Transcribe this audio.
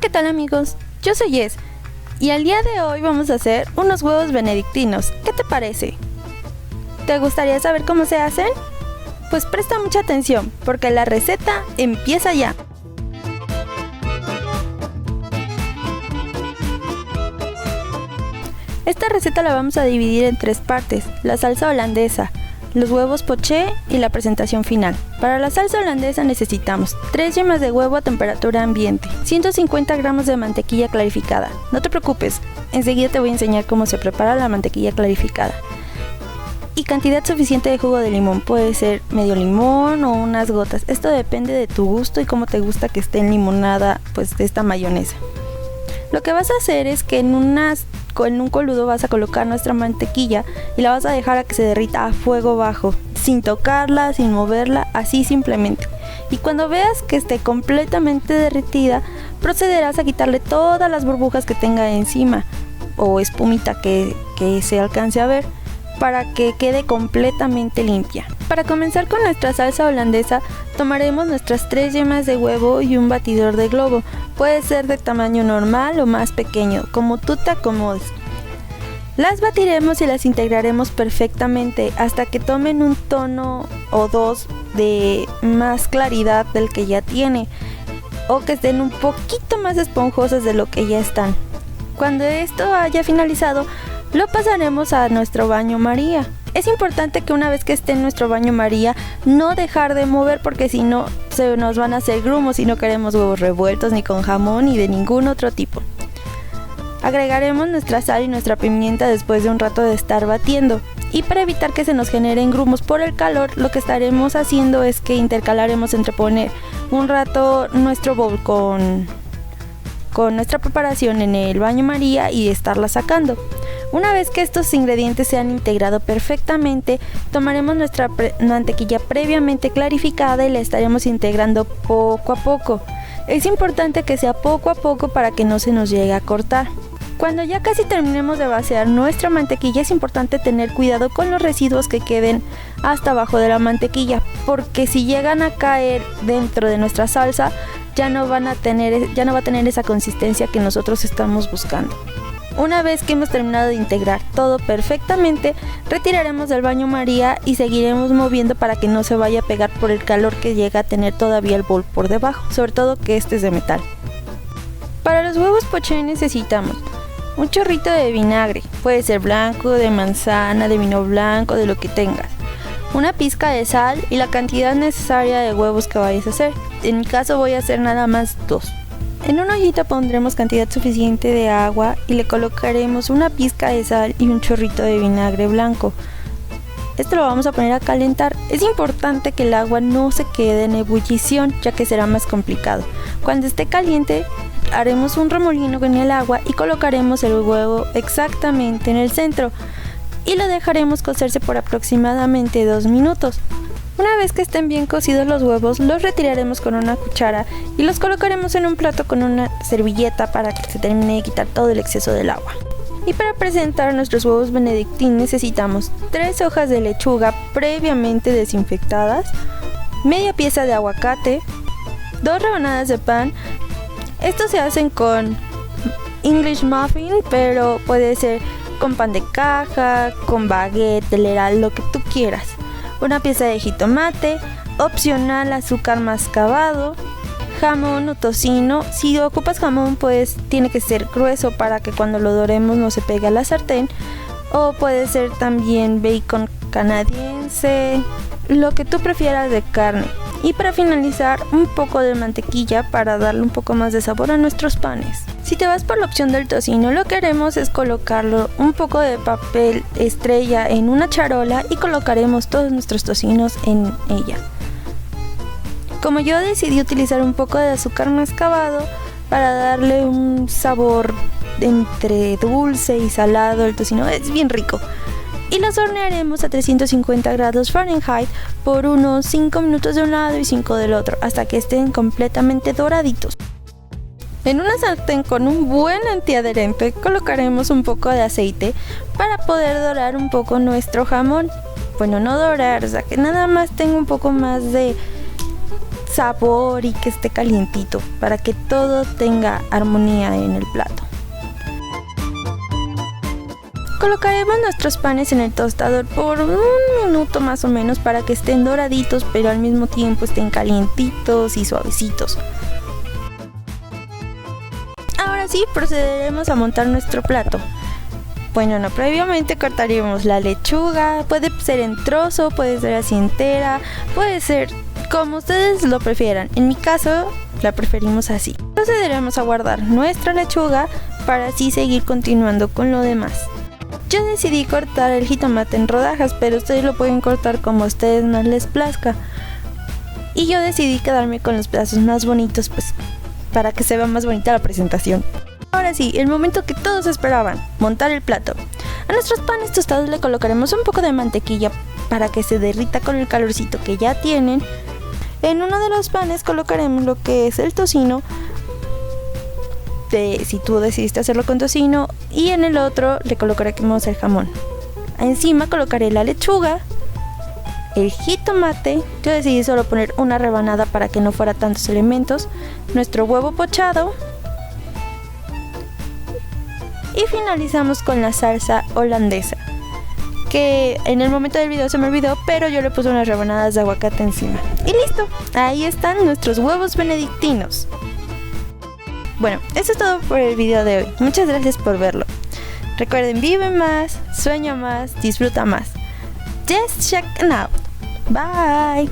¿qué tal amigos? Yo soy Jess y el día de hoy vamos a hacer unos huevos benedictinos. ¿Qué te parece? ¿Te gustaría saber cómo se hacen? Pues presta mucha atención porque la receta empieza ya. Esta receta la vamos a dividir en 3 partes: la salsa holandesa, los huevos poché y la presentación final. Para la salsa holandesa necesitamos 3 yemas de huevo a temperatura ambiente, 150 gramos de mantequilla clarificada. No te preocupes, enseguida te voy a enseñar cómo se prepara la mantequilla clarificada. Y cantidad suficiente de jugo de limón, puede ser medio limón o unas gotas. Esto depende de tu gusto y cómo te gusta que esté enlimonada pues de esta mayonesa. Lo que vas a hacer es que en un coludo vas a colocar nuestra mantequilla y la vas a dejar a que se derrita a fuego bajo, sin tocarla, sin moverla, así simplemente. Y cuando veas que esté completamente derretida, procederás a quitarle todas las burbujas que tenga encima o espumita que se alcance a ver, para que quede completamente limpia. Para comenzar con nuestra salsa holandesa, tomaremos nuestras 3 yemas de huevo y un batidor de globo. Puede ser de tamaño normal o más pequeño, como tú te acomodes. Las batiremos y las integraremos perfectamente hasta que tomen un tono o dos de más claridad del que ya tiene, o que estén un poquito más esponjosas de lo que ya están. Cuando esto haya finalizado, lo pasaremos a nuestro baño María. Es importante que una vez que esté en nuestro baño María, no dejar de mover porque si no se nos van a hacer grumos y no queremos huevos revueltos ni con jamón ni de ningún otro tipo. Agregaremos nuestra sal y nuestra pimienta después de un rato de estar batiendo. Y para evitar que se nos generen grumos por el calor, lo que estaremos haciendo es que intercalaremos entre poner un rato nuestro bowl con nuestra preparación en el baño María y estarla sacando. Una vez que estos ingredientes se han integrado perfectamente, tomaremos nuestra mantequilla previamente clarificada y la estaremos integrando poco a poco. Es importante que sea poco a poco para que no se nos llegue a cortar. Cuando ya casi terminemos de vaciar nuestra mantequilla, es importante tener cuidado con los residuos que queden hasta abajo de la mantequilla, porque si llegan a caer dentro de nuestra salsa, ya no va a tener esa consistencia que nosotros estamos buscando. Una vez que hemos terminado de integrar todo perfectamente, retiraremos del baño María y seguiremos moviendo para que no se vaya a pegar por el calor que llega a tener todavía el bol por debajo, sobre todo que este es de metal. Para los huevos poché necesitamos un chorrito de vinagre, puede ser blanco, de manzana, de vino blanco, de lo que tengas, una pizca de sal y la cantidad necesaria de huevos que vayas a hacer. En mi caso voy a hacer nada más 2. En una ollita pondremos cantidad suficiente de agua y le colocaremos una pizca de sal y un chorrito de vinagre blanco. Esto lo vamos a poner a calentar. Es importante que el agua no se quede en ebullición, ya que será más complicado. Cuando esté caliente, haremos un remolino con el agua y colocaremos el huevo exactamente en el centro y lo dejaremos cocerse por aproximadamente 2 minutos. Una vez que estén bien cocidos los huevos, los retiraremos con una cuchara y los colocaremos en un plato con una servilleta para que se termine de quitar todo el exceso del agua. Y para presentar nuestros huevos benedictín necesitamos 3 hojas de lechuga previamente desinfectadas, media pieza de aguacate, 2 rebanadas de pan. Estos se hacen con English muffin, pero puede ser con pan de caja, con baguette, telera, lo que tú quieras. Una pieza de jitomate, opcional azúcar mascabado, jamón o tocino. Si ocupas jamón, pues tiene que ser grueso para que cuando lo doremos no se pegue a la sartén. O puede ser también bacon canadiense, lo que tú prefieras de carne. Y para finalizar, un poco de mantequilla para darle un poco más de sabor a nuestros panes. Si te vas por la opción del tocino, lo que haremos es colocarlo un poco de papel estrella en una charola y colocaremos todos nuestros tocinos en ella. Como yo decidí utilizar un poco de azúcar mascabado para darle un sabor entre dulce y salado, el tocino es bien rico. Y los hornearemos a 350 grados Fahrenheit por unos 5 minutos de un lado y 5 del otro, hasta que estén completamente doraditos. En una sartén con un buen antiadherente colocaremos un poco de aceite para poder dorar un poco nuestro jamón. Bueno, no dorar, o sea que nada más tenga un poco más de sabor y que esté calientito para que todo tenga armonía en el plato. Colocaremos nuestros panes en el tostador por 1 minuto más o menos para que estén doraditos, pero al mismo tiempo estén calientitos y suavecitos. Ahora sí, procederemos a montar nuestro plato. Bueno, previamente cortaremos la lechuga, puede ser en trozo, puede ser así entera, puede ser como ustedes lo prefieran. En mi caso, la preferimos así. Procederemos a guardar nuestra lechuga para así seguir continuando con lo demás. Yo decidí cortar el jitomate en rodajas, pero ustedes lo pueden cortar como a ustedes más les plazca. Y yo decidí quedarme con los pedazos más bonitos, pues, para que se vea más bonita la presentación. Ahora sí, el momento que todos esperaban, montar el plato. A nuestros panes tostados le colocaremos un poco de mantequilla para que se derrita con el calorcito que ya tienen. En uno de los panes colocaremos lo que es el tocino, si tú decidiste hacerlo con tocino, y en el otro le colocaremos el jamón. Encima colocaré la lechuga, el jitomate, yo decidí solo poner una rebanada para que no fuera tantos elementos, nuestro huevo pochado y finalizamos con la salsa holandesa, que en el momento del video se me olvidó, pero yo le puse unas rebanadas de aguacate encima. Y listo, ahí están nuestros huevos benedictinos. Bueno, eso es todo por el video de hoy. Muchas gracias por verlo. Recuerden, vive más, sueña más, disfruta más. Just check it out. Bye.